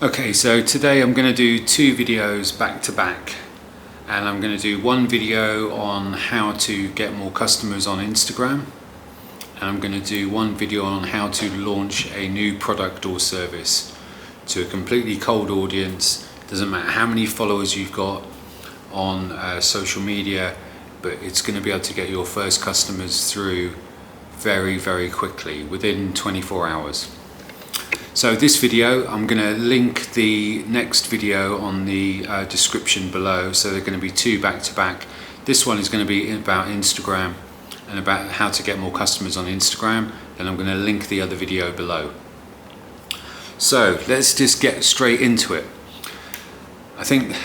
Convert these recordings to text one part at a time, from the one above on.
Okay, so today I'm going to do two videos back to back, and I'm going to do one video on how to get more customers on Instagram, and I'm going to do one video on how to launch a new product or service to a completely cold audience. Doesn't matter how many followers you've got on social media, but it's going to be able to get your first customers through very quickly, within 24 hours. So this video, I'm going to link the next video on the description below, so they're going to be two back to back. This one is going to be about Instagram and about how to get more customers on Instagram, and I'm going to link the other video below. So let's just get straight into it. I think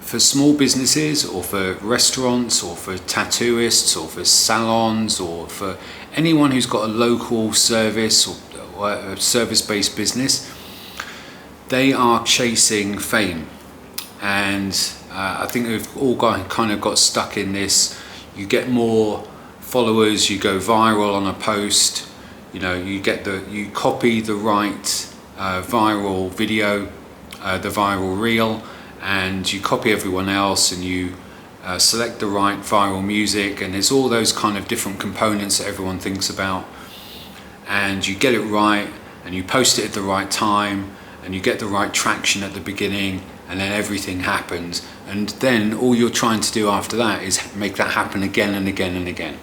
for small businesses, or for restaurants, or for tattooists, or for salons, or for anyone who's got a local service or a service-based business, they are chasing fame, and I think we've all kind of got stuck in this. You get more followers, you go viral on a post, you copy the right viral video, the viral reel, and you copy everyone else, and you select the right viral music, and there's all those kind of different components that everyone thinks about, and you get it right, and you post it at the right time, and you get the right traction at the beginning, and then everything happens, and then all you're trying to do after that is make that happen again and again and again.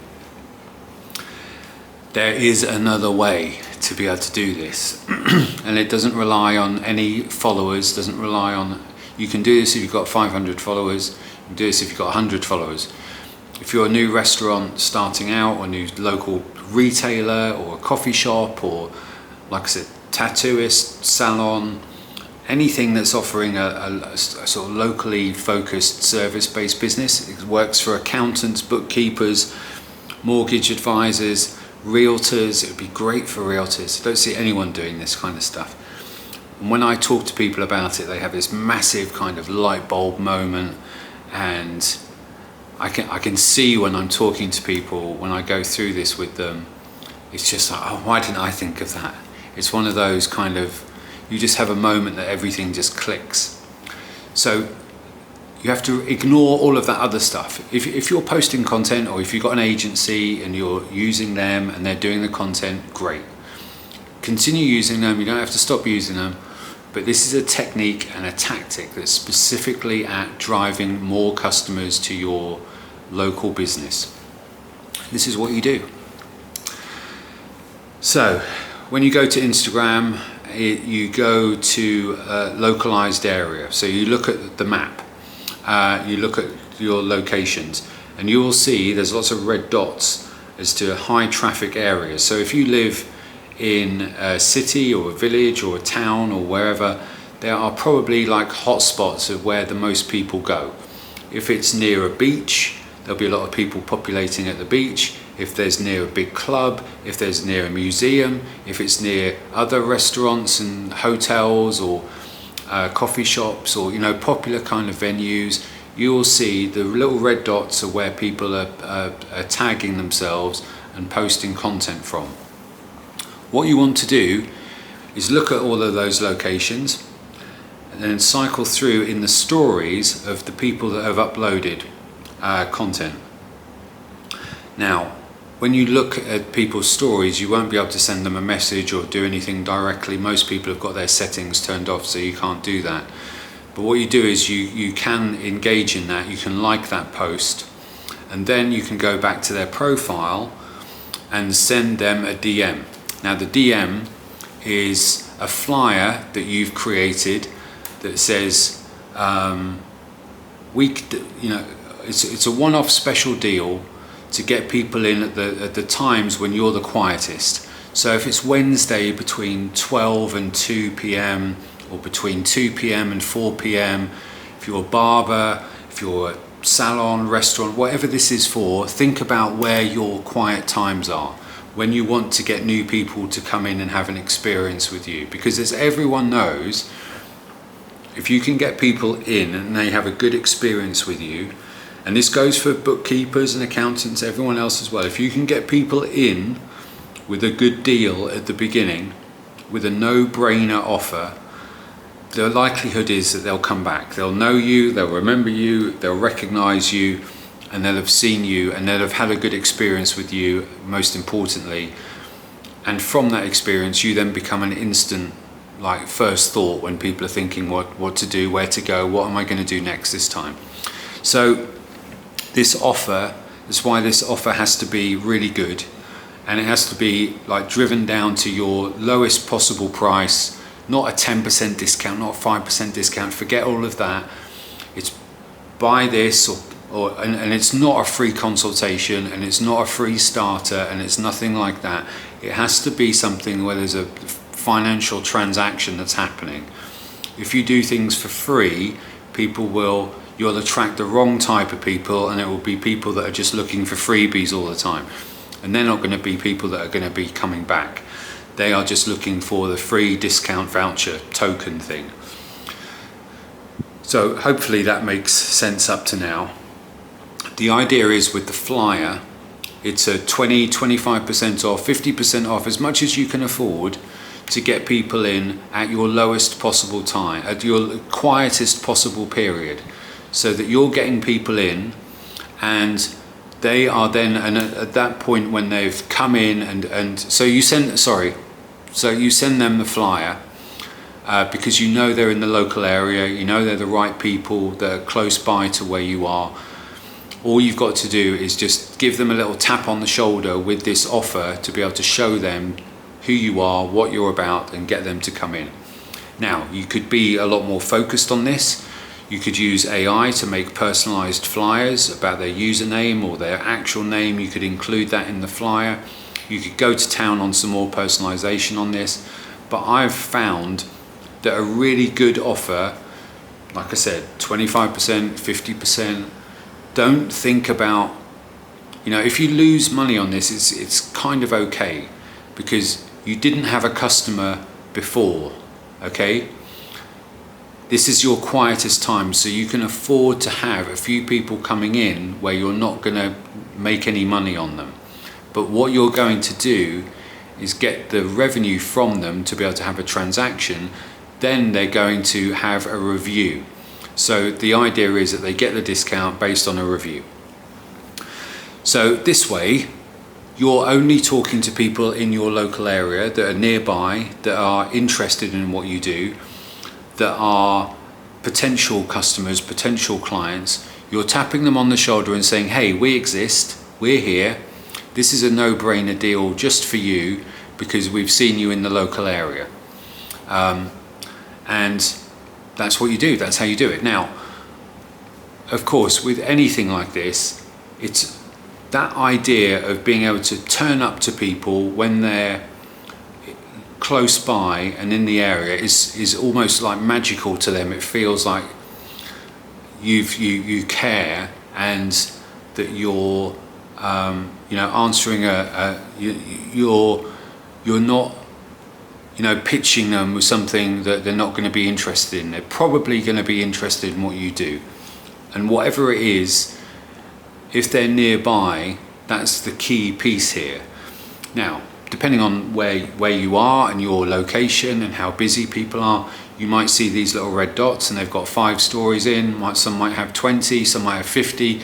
There is another way to be able to do this, and it doesn't rely on any followers, doesn't rely on, you can do this if you've got 500 followers, you can do this if you've got 100 followers. If you're a new restaurant starting out, or a new local retailer, or a coffee shop, or like I said, tattooist, salon, anything that's offering a sort of locally focused service-based business. It works for accountants, bookkeepers, mortgage advisors, realtors. It would be great for realtors. I don't see anyone doing this kind of stuff. And when I talk to people about it, they have this massive kind of light bulb moment, and I can see when I'm talking to people, when I go through this with them, it's just like, oh, why didn't I think of that? It's one of those kind of, you just have a moment that everything just clicks. So you have to ignore all of that other stuff. If you're posting content, or if you've got an agency and you're using them and they're doing the content, great. Continue using them, you don't have to stop using them. But this is a technique and a tactic that's specifically at driving more customers to your local business. This is what you do. So when you go to Instagram, you go to a localized area. So you look at the map, you look at your locations, and you will see there's lots of red dots as to high traffic areas. So if you live in a city or a village or a town or wherever, there are probably like hotspots of where the most people go. If it's near a beach, there'll be a lot of people populating at the beach. If there's near a big club, if there's near a museum, if it's near other restaurants and hotels, or coffee shops, or popular kind of venues, you will see the little red dots are where people are tagging themselves and posting content from. What you want to do is look at all of those locations and then cycle through in the stories of the people that have uploaded content. Now, when you look at people's stories, you won't be able to send them a message or do anything directly. Most people have got their settings turned off, so you can't do that. But what you do is you can engage in that, you can like that post, and then you can go back to their profile and send them a DM. Now the DM is a flyer that you've created that says, it's a one-off special deal to get people in at the times when you're the quietest. So if it's Wednesday between 12 and 2 p.m. or between 2 p.m. and 4 p.m, if you're a barber, if you're a salon, restaurant, whatever this is for, think about where your quiet times are, when you want to get new people to come in and have an experience with you. Because as everyone knows, if you can get people in and they have a good experience with you, and this goes for bookkeepers and accountants, everyone else as well, if you can get people in with a good deal at the beginning, with a no-brainer offer, the likelihood is that they'll come back. They'll know you, they'll remember you, they'll recognize you, and they'll have seen you, and they'll have had a good experience with you, most importantly. And from that experience, you then become an instant, like, first thought when people are thinking what to do, where to go, what am I going to do next this time. So this offer, that's why this offer has to be really good, and it has to be like driven down to your lowest possible price, not a 10% discount, not a 5% discount, forget all of that. It's buy this, and it's not a free consultation, and it's not a free starter, and it's nothing like that. It has to be something where there's a financial transaction that's happening. If you do things for free, you'll attract the wrong type of people, and it will be people that are just looking for freebies all the time. And they're not going to be people that are going to be coming back. They are just looking for the free discount voucher token thing. So hopefully that makes sense up to now. The idea is with the flyer, it's a 20, 25% off, 50% off, as much as you can afford to get people in at your lowest possible time, at your quietest possible period, so that you're getting people in, and they are then, and at that point when they've come in, and so you send them the flyer, because you know they're in the local area, you know they're the right people that are close by to where you are. All you've got to do is just give them a little tap on the shoulder with this offer to be able to show them who you are, what you're about, and get them to come in. Now, you could be a lot more focused on this. You could use AI to make personalized flyers about their username or their actual name. You could include that in the flyer. You could go to town on some more personalization on this. But I've found that a really good offer, like I said, 25%, 50%, don't think about, if you lose money on this, it's kind of okay, because you didn't have a customer before, okay? This is your quietest time, so you can afford to have a few people coming in where you're not going to make any money on them. But what you're going to do is get the revenue from them to be able to have a transaction. Then they're going to have a review. So the idea is that they get the discount based on a review. So this way, you're only talking to people in your local area that are nearby, that are interested in what you do, that are potential customers, potential clients. You're tapping them on the shoulder and saying, hey, we exist, we're here. This is a no-brainer deal just for you because we've seen you in the local area. And that's what you do, that's how you do it. Now, of course, with anything like this, it's that idea of being able to turn up to people when they're close by and in the area is almost like magical to them. It feels like you care, and that you're answering you're not pitching them with something that they're not going to be interested in. They're probably going to be interested in what you do, and whatever it is, if they're nearby, that's the key piece here. Now, depending on where you are and your location and how busy people are, you might see these little red dots and they've got 5 stories in. Some might have 20, some might have 50.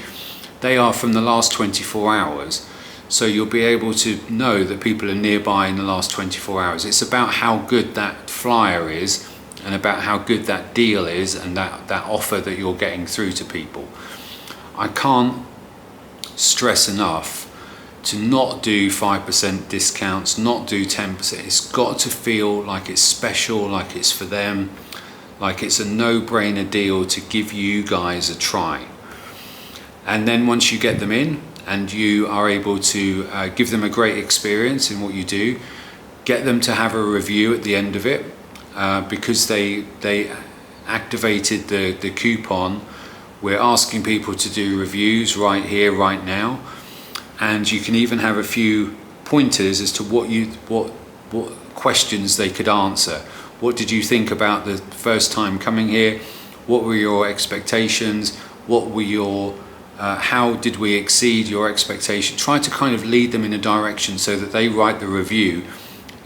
They are from the last 24 hours. So you'll be able to know that people are nearby in the last 24 hours. It's about how good that flyer is, and about how good that deal is, and that offer that you're getting through to people. I can't stress enough to not do 5% discounts, not do 10%. It's got to feel like it's special, like it's for them, like it's a no-brainer deal to give you guys a try. And then once you get them in and you are able to give them a great experience in what you do, get them to have a review at the end of it, because they activated the coupon. We're asking people to do reviews right here, right now. And you can even have a few pointers as to what questions they could answer. What did you think about the first time coming here? What were your expectations? What were your how did we exceed your expectation? Try to kind of lead them in a direction so that they write the review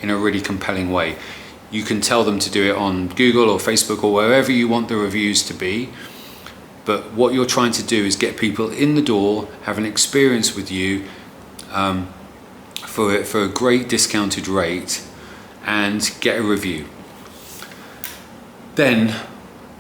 in a really compelling way. You can tell them to do it on Google or Facebook or wherever you want the reviews to be. But what you're trying to do is get people in the door, have an experience with you for a great discounted rate, and get a review. Then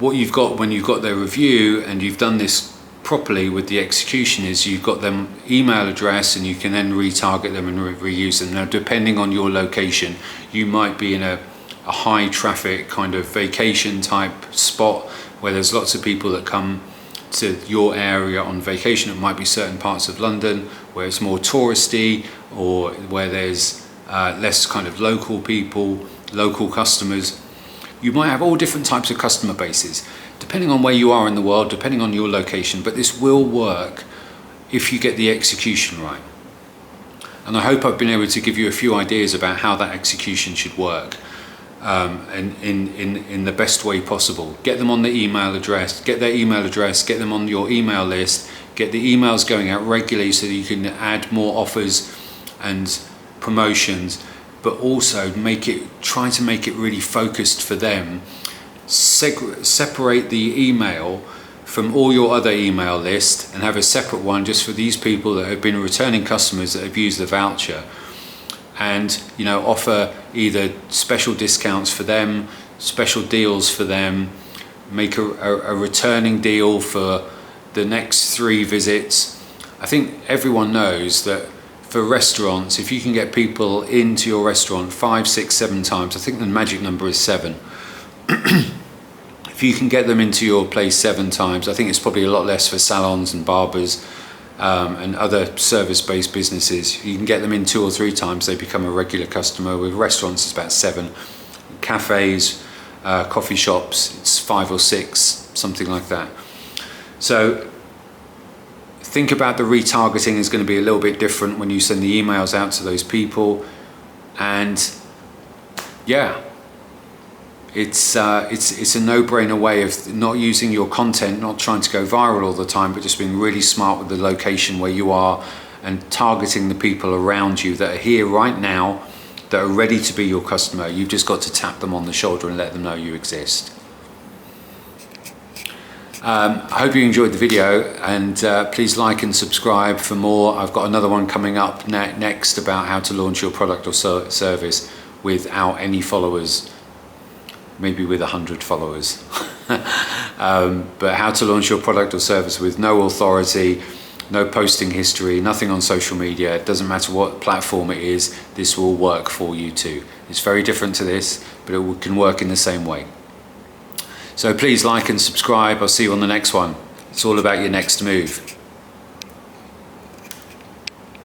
what you've got when you've got their review and you've done this properly with the execution is you've got them email address, and you can then retarget them and reuse them. Now, depending on your location, you might be in a high traffic kind of vacation type spot where there's lots of people that come to your area on vacation. It might be certain parts of London where it's more touristy, or where there's less kind of local people, local customers. You might have all different types of customer bases depending on where you are in the world, depending on your location, but this will work if you get the execution right. And I hope I've been able to give you a few ideas about how that execution should work, and in the best way possible. Get them on the email address, get their email address, get them on your email list, get the emails going out regularly so that you can add more offers and promotions, but also try to make it really focused for them. Separate the email from all your other email list and have a separate one just for these people that have been returning customers that have used the voucher, and offer either special discounts for them, special deals for them, make a returning deal for the next 3 visits. I think everyone knows that for restaurants, if you can get people into your restaurant 5, 6, 7 times, I think the magic number is 7. If you can get them into your place 7 times, I think it's probably a lot less for salons and barbers and other service-based businesses. You can get them in 2 or 3 times, they become a regular customer. With restaurants, it's about 7. Cafes, coffee shops, it's 5 or 6, something like that. So think about the retargeting is going to be a little bit different when you send the emails out to those people. And yeah, it's a no-brainer way of not using your content, not trying to go viral all the time, but just being really smart with the location where you are and targeting the people around you that are here right now, that are ready to be your customer. You've just got to tap them on the shoulder and let them know you exist. I hope you enjoyed the video, and please like and subscribe for more. I've got another one coming up next about how to launch your product or service without any followers. Maybe with 100 followers. But how to launch your product or service with no authority, no posting history, nothing on social media. It doesn't matter what platform it is, this will work for you too. It's very different to this, but it can work in the same way. So please like and subscribe. I'll see you on the next one. It's all about your next move.